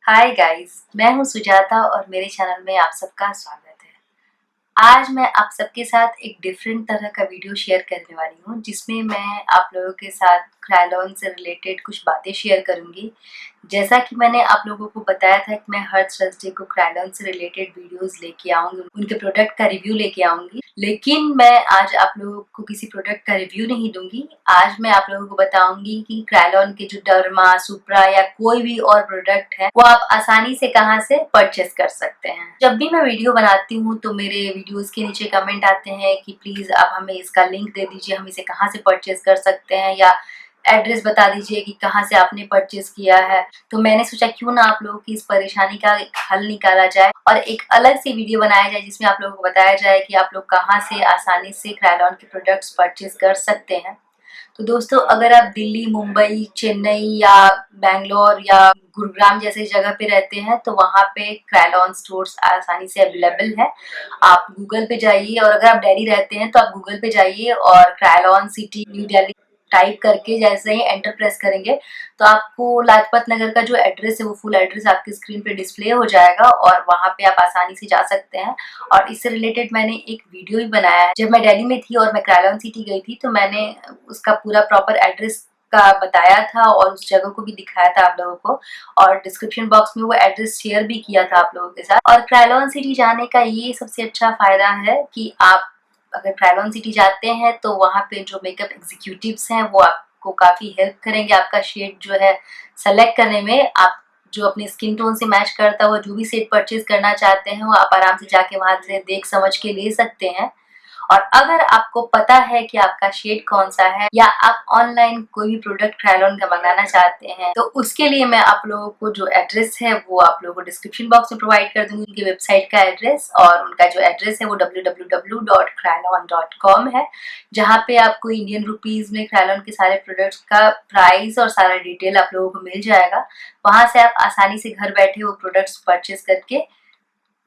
Hi guys, मैं हूं सुजाता और मेरे चैनल में आप सबका स्वागत है। आज मैं आप सबके साथ एक डिफरेंट तरह का वीडियो शेयर करने वाली हूं, जिसमें मैं आप लोगों के साथ क्रायलॉन से रिलेटेड कुछ बातें शेयर करूंगी। जैसा कि मैंने आप लोगों को बताया था कि मैं हर थर्सडे को क्रायलॉन से रिलेटेड वीडियोस लेके आऊंगी, उनके प्रोडक्ट का रिव्यू लेके आऊंगी। लेकिन मैं आज आप लोगों को किसी प्रोडक्ट का रिव्यू नहीं दूंगी। आज मैं आप लोगों को बताऊंगी कि क्रायलॉन के जो डर्मा, सुप्रा या कोई भी और प्रोडक्ट है वो आप आसानी से कहां से परचेस कर सकते हैं। जब भी मैं वीडियो बनाती हूँ तो मेरे वीडियोस के नीचे कमेंट आते हैं कि प्लीज आप हमें इसका लिंक दे दीजिए, हम इसे कहां से परचेस कर सकते हैं, या एड्रेस बता दीजिए कि कहाँ से आपने परचेस किया है। तो मैंने सोचा क्यों ना आप लोगों की इस परेशानी का एक हल निकाला जाए और एक अलग सी वीडियो बनाया जाए, जिसमें आप लोगों को बताया जाए कि आप लोग कहाँ से आसानी से क्रायलॉन के प्रोडक्ट्स परचेस कर सकते हैं। तो दोस्तों, अगर आप दिल्ली, मुंबई, चेन्नई या बैंगलोर या गुरुग्राम जैसे जगह पे रहते हैं तो वहाँ पे क्रायलॉन स्टोर्स आसानी से अवेलेबल है। आप गूगल पे जाइए, और अगर आप दिल्ली रहते हैं तो आप गूगल पे जाइए और Krylon city new Delhi type करके जैसे ही एंटर प्रेस करेंगे तो आपको लाजपत नगर का जो एड्रेस है वो फुल एड्रेस आपकी स्क्रीन पे डिस्प्ले हो जाएगा और वहाँ पे आप आसानी से जा सकते हैं। और इससे रिलेटेड मैंने एक वीडियो भी बनाया है। जब मैं दिल्ली में थी और मैं क्रायलॉन सिटी गई थी तो मैंने उसका पूरा प्रॉपर एड्रेस का बताया था और उस जगह को भी दिखाया था आप लोगों को, और डिस्क्रिप्शन बॉक्स में वो एड्रेस शेयर भी किया था आप लोगों के साथ। और क्रायलॉन सिटी जाने का ये सबसे अच्छा फायदा है कि आप अगर क्रायलॉन सिटी जाते हैं तो वहाँ पे जो मेकअप एग्जीक्यूटिव्स हैं वो आपको काफ़ी हेल्प करेंगे आपका शेड जो है सेलेक्ट करने में। आप जो अपने स्किन टोन से मैच करता हुआ जो भी शेड परचेज करना चाहते हैं वो आप आराम से जाके वहाँ से देख समझ के ले सकते हैं। और अगर आपको पता है कि आपका शेड कौन सा है, या आप ऑनलाइन कोई भी प्रोडक्ट क्रायलॉन का मंगाना चाहते हैं, तो उसके लिए मैं आप लोगों को जो एड्रेस है वो आप लोगों को डिस्क्रिप्शन बॉक्स में प्रोवाइड कर दूंगी, उनकी वेबसाइट का एड्रेस। और उनका जो एड्रेस है वो www.krylon.com है, जहाँ पे आपको इंडियन रुपीज में क्रायलॉन के सारे प्रोडक्ट्स का प्राइस और सारा डिटेल आप लोगों को मिल जाएगा। वहां से आप आसानी से घर बैठे वो प्रोडक्ट्स परचेज करके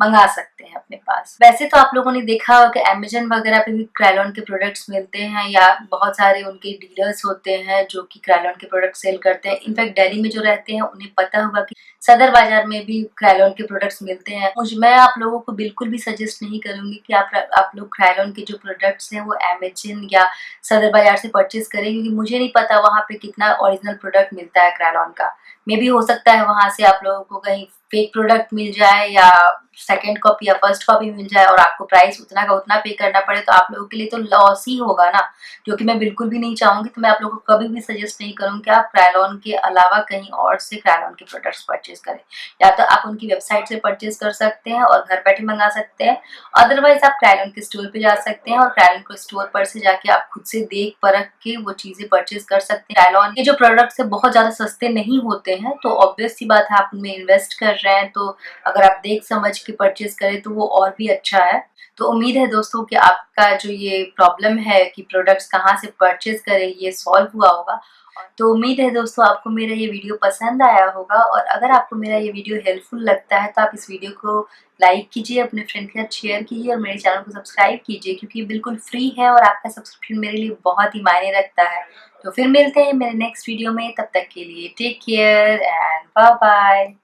मंगा सकते हैं अपने पास। वैसे तो आप लोगों ने देखा होगा कि अमेजन वगैरह पे भी क्रायलॉन के प्रोडक्ट्स मिलते हैं, या बहुत सारे उनके डीलर्स होते हैं जो कि क्रायलॉन के प्रोडक्ट सेल करते हैं। इनफैक्ट दिल्ली में जो रहते हैं उन्हें पता होगा कि सदर बाजार में भी क्रायलॉन के प्रोडक्ट्स मिलते हैं। मैं आप लोगों को बिल्कुल भी सजेस्ट नहीं करूंगी कि आप लोग क्रायलॉन के जो प्रोडक्ट्स हैं वो अमेजन या सदर बाजार से परचेज करें, क्योंकि मुझे नहीं पता वहाँ पे कितना ओरिजिनल प्रोडक्ट मिलता है क्रायलॉन का। मे भी हो सकता है वहां से आप लोगों को कहीं फेक प्रोडक्ट मिल जाए, या सेकेंड कॉपी या फर्स्ट कॉपी मिल जाए और आपको प्राइस उतना का उतना पे करना पड़े, तो आप लोगों के लिए तो लॉस ही होगा ना, जो कि मैं बिल्कुल भी नहीं चाहूंगी। तो मैं आप लोगों को कभी भी सजेस्ट नहीं करूंगी कि आप क्रायलॉन के अलावा कहीं और से क्रायलॉन के प्रोडक्ट्स परचेज करें। या तो आप उनकी वेबसाइट से परचेज कर सकते हैं और घर बैठे मंगा सकते हैं, अदरवाइज आप क्रायलॉन के स्टोर पे जा सकते हैं और क्रायलॉन के स्टोर पर से जाके आप खुद से देख परख के वो चीजें परचेज कर सकते हैं। क्रायलॉन के जो प्रोडक्ट्स है बहुत ज्यादा सस्ते नहीं होते हैं, तो ऑब्वियस सी बात है आप उनमें इन्वेस्ट कर रहे हैं, तो अगर आप देख समझ के परचेज करें तो वो और भी अच्छा है। तो उम्मीद है दोस्तों कि आपका जो ये प्रॉब्लम है कि प्रोडक्ट्स कहाँ से परचेज करें ये सॉल्व हुआ होगा। तो उम्मीद है दोस्तों आपको मेरा ये वीडियो पसंद आया होगा, और अगर आपको मेरा ये वीडियो हेल्पफुल लगता है तो आप इस वीडियो को लाइक कीजिए, अपने फ्रेंड के साथ शेयर कीजिए और मेरे चैनल को सब्सक्राइब कीजिए, क्योंकि ये बिल्कुल फ्री है और आपका सब्सक्रिप्शन मेरे लिए बहुत ही मायने रखता है। तो फिर मिलते हैं मेरे नेक्स्ट वीडियो में, तब तक के लिए take care and bye bye.